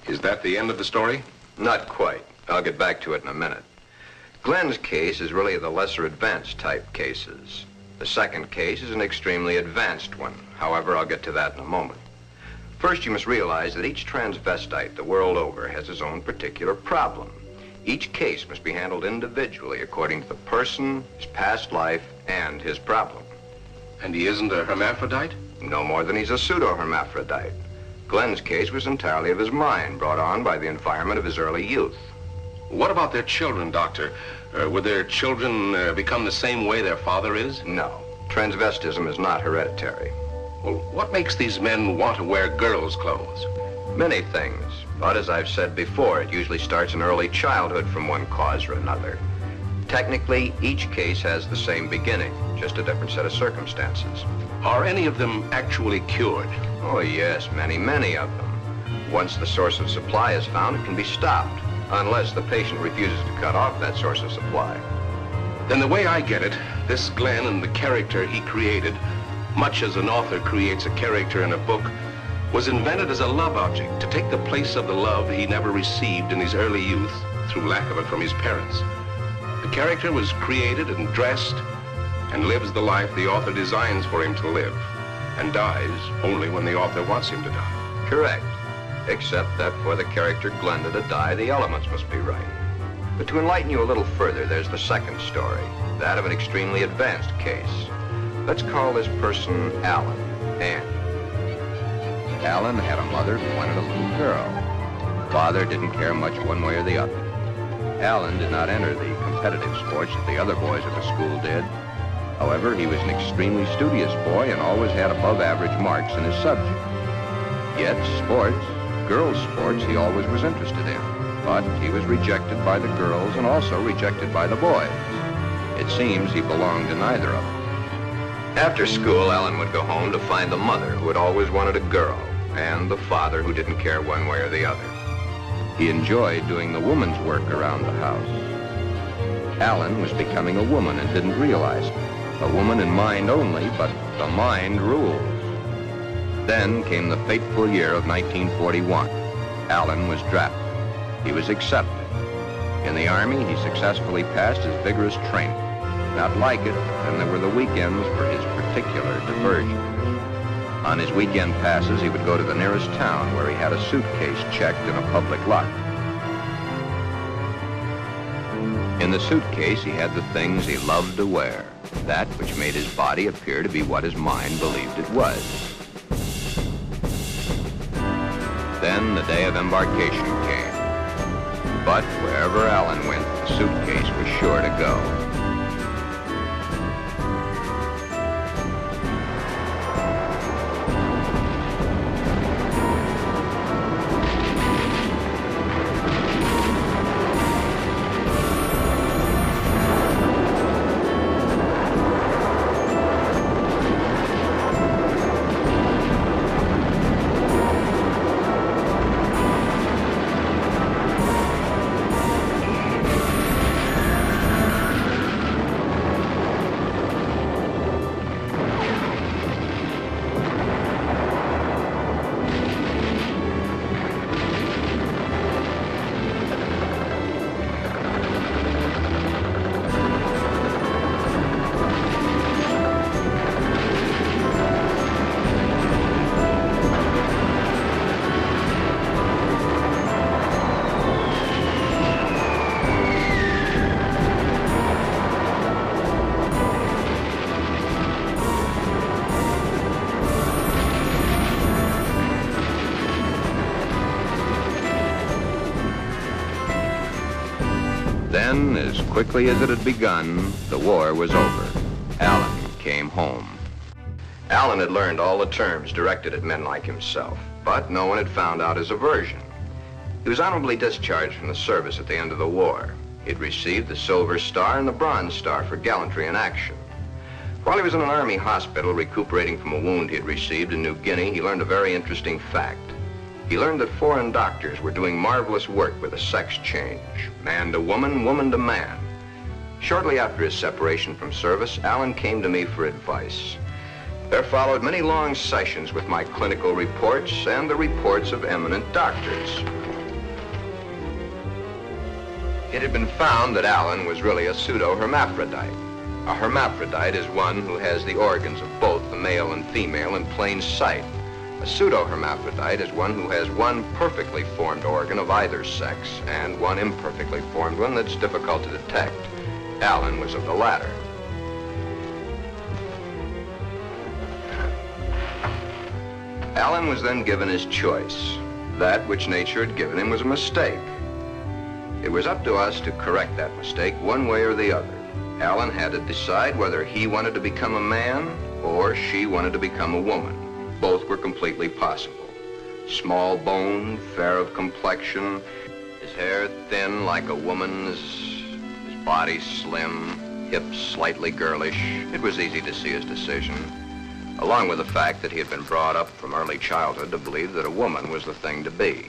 Is that the end of the story? Not quite. I'll get back to it in a minute. Glen's case is really the lesser advanced type cases. The second case is an extremely advanced one. However, I'll get to that in a moment. First, you must realize that each transvestite the world over has his own particular problem. Each case must be handled individually according to the person, his past life, and his problem. And he isn't a hermaphrodite? No more than he's a pseudo-hermaphrodite. Glen's case was entirely of his mind, brought on by the environment of his early youth. What about their children, Doctor? Would their children become the same way their father is? No. Transvestism is not hereditary. Well, what makes these men want to wear girls' clothes? Many things. But as I've said before, it usually starts in early childhood from one cause or another. Technically, each case has the same beginning, just a different set of circumstances. Are any of them actually cured? Oh, yes, many, many of them. Once the source of supply is found, it can be stopped, unless the patient refuses to cut off that source of supply. Then the way I get it, this Glen and the character he created, much as an author creates a character in a book, was invented as a love object to take the place of the love he never received in his early youth through lack of it from his parents. The character was created and dressed and lives the life the author designs for him to live, and dies only when the author wants him to die. Correct. Except that for the character Glenda to die, the elements must be right. But to enlighten you a little further, there's the second story, that of an extremely advanced case. Let's call this person Alan, Anne. Alan had a mother who wanted a little girl. Father didn't care much one way or the other. Alan did not enter the competitive sports that the other boys at the school did. However, he was an extremely studious boy and always had above average marks in his subject. Yet sports, girls' sports, he always was interested in. But he was rejected by the girls and also rejected by the boys. It seems he belonged to neither of them. After school, Alan would go home to find the mother who had always wanted a girl and the father who didn't care one way or the other. He enjoyed doing the woman's work around the house. Alan was becoming a woman and didn't realize it. A woman in mind only, but the mind rules. Then came the fateful year of 1941. Alan was drafted. He was accepted. In the Army, he successfully passed his vigorous training. Not like it, then there were the weekends for his particular diversion. On his weekend passes, he would go to the nearest town where he had a suitcase checked in a public lot. In the suitcase, he had the things he loved to wear, that which made his body appear to be what his mind believed it was. Then the day of embarkation came. But wherever Alan went, the suitcase was sure to go. Then, as quickly as it had begun, the war was over. Alan came home. Alan had learned all the terms directed at men like himself, but no one had found out his aversion. He was honorably discharged from the service at the end of the war. He had received the Silver Star and the Bronze Star for gallantry in action. While he was in an Army hospital recuperating from a wound he had received in New Guinea, he learned a very interesting fact. He learned that foreign doctors were doing marvelous work with a sex change, man to woman, woman to man. Shortly after his separation from service, Alan came to me for advice. There followed many long sessions with my clinical reports and the reports of eminent doctors. It had been found that Alan was really a pseudo-hermaphrodite. A hermaphrodite is one who has the organs of both the male and female in plain sight. A pseudo-hermaphrodite is one who has one perfectly formed organ of either sex and one imperfectly formed one that's difficult to detect. Alan was of the latter. Alan was then given his choice. That which nature had given him was a mistake. It was up to us to correct that mistake one way or the other. Alan had to decide whether he wanted to become a man or she wanted to become a woman. Both were completely possible. Small boned, fair of complexion, his hair thin like a woman's, his body slim, hips slightly girlish. It was easy to see his decision, along with the fact that he had been brought up from early childhood to believe that a woman was the thing to be.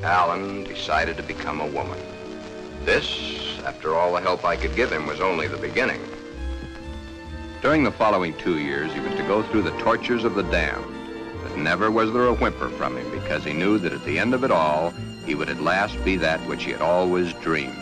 Alan decided to become a woman. This, after all the help I could give him, was only the beginning. During the following 2 years, he was to go through the tortures of the damned. But never was there a whimper from him, because he knew that at the end of it all, he would at last be that which he had always dreamed.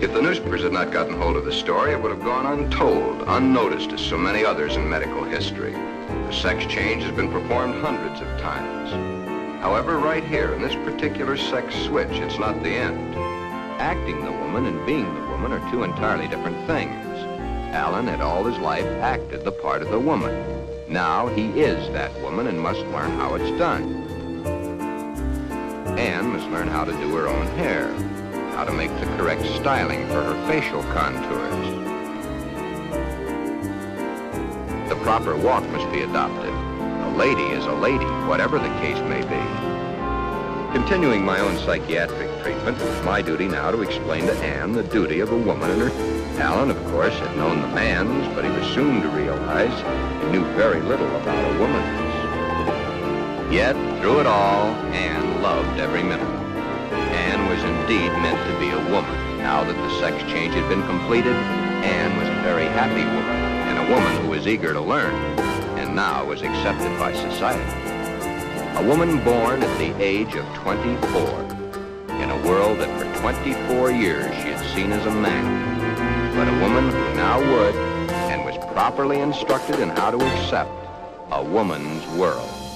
If the newspapers had not gotten hold of the story, it would have gone untold, unnoticed as so many others in medical history. The sex change has been performed hundreds of times. However, right here, in this particular sex switch, it's not the end. Acting the woman and being the woman are two entirely different things. Alan had all his life acted the part of the woman. Now he is that woman and must learn how it's done. Anne must learn how to do her own hair, how to make the correct styling for her facial contours. The proper walk must be adopted. The lady is a lady, whatever the case may be. Continuing my own psychiatric treatment, it was my duty now to explain to Anne the duty of a woman and her. Alan, of course, had known the man's, but he was soon to realize he knew very little about a woman's. Yet, through it all, Anne loved every minute. Anne was indeed meant to be a woman. Now that the sex change had been completed, Anne was a very happy woman, and a woman who was eager to learn, and now was accepted by society. A woman born at the age of 24, in a world that for 24 years she had seen as a man, but a woman who now would, and was properly instructed in how to accept, a woman's world.